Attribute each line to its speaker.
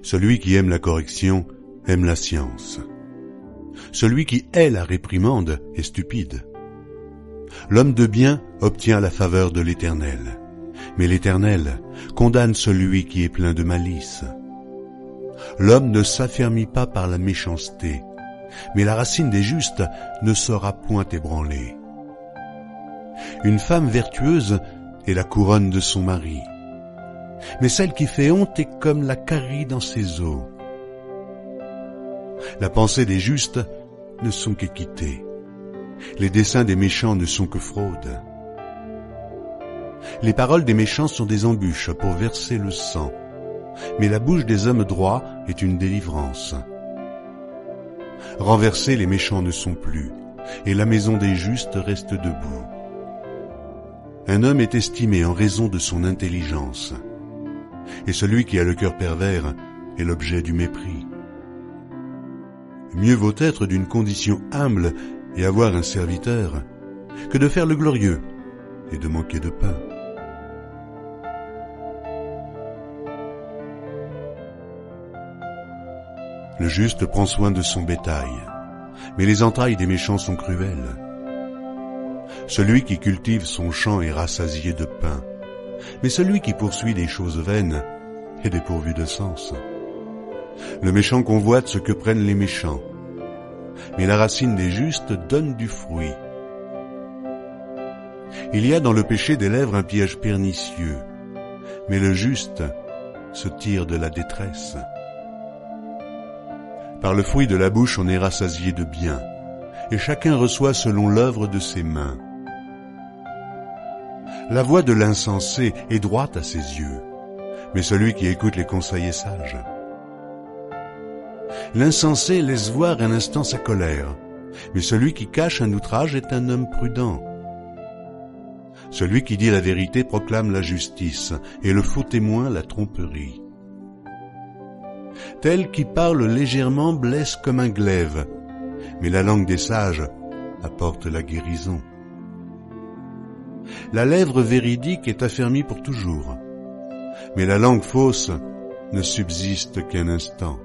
Speaker 1: Celui qui aime la correction aime la science. Celui qui hait la réprimande est stupide. L'homme de bien obtient la faveur de l'Éternel, mais l'Éternel condamne celui qui est plein de malice. L'homme ne s'affermit pas par la méchanceté, mais la racine des justes ne sera point ébranlée. Une femme vertueuse est la couronne de son mari, mais celle qui fait honte est comme la carie dans ses os. La pensée des justes ne sont qu'équité. Les desseins des méchants ne sont que fraude. Les paroles des méchants sont des embûches pour verser le sang, mais la bouche des hommes droits est une délivrance. Renversés, les méchants ne sont plus, et la maison des justes reste debout. Un homme est estimé en raison de son intelligence, et celui qui a le cœur pervers est l'objet du mépris. Mieux vaut être d'une condition humble et avoir un serviteur, que de faire le glorieux et de manquer de pain. Le juste prend soin de son bétail, mais les entrailles des méchants sont cruelles. Celui qui cultive son champ est rassasié de pain, mais celui qui poursuit des choses vaines est dépourvu de sens. Le méchant convoite ce que prennent les méchants, mais la racine des justes donne du fruit. Il y a dans le péché des lèvres un piège pernicieux, mais le juste se tire de la détresse. Par le fruit de la bouche on est rassasié de bien, et chacun reçoit selon l'œuvre de ses mains. La voix de l'insensé est droite à ses yeux, mais celui qui écoute les conseils est sage. L'insensé laisse voir un instant sa colère, mais celui qui cache un outrage est un homme prudent. Celui qui dit la vérité proclame la justice, et le faux témoin la tromperie. Tel qui parle légèrement blesse comme un glaive, mais la langue des sages apporte la guérison. La lèvre véridique est affermie pour toujours, mais la langue fausse ne subsiste qu'un instant.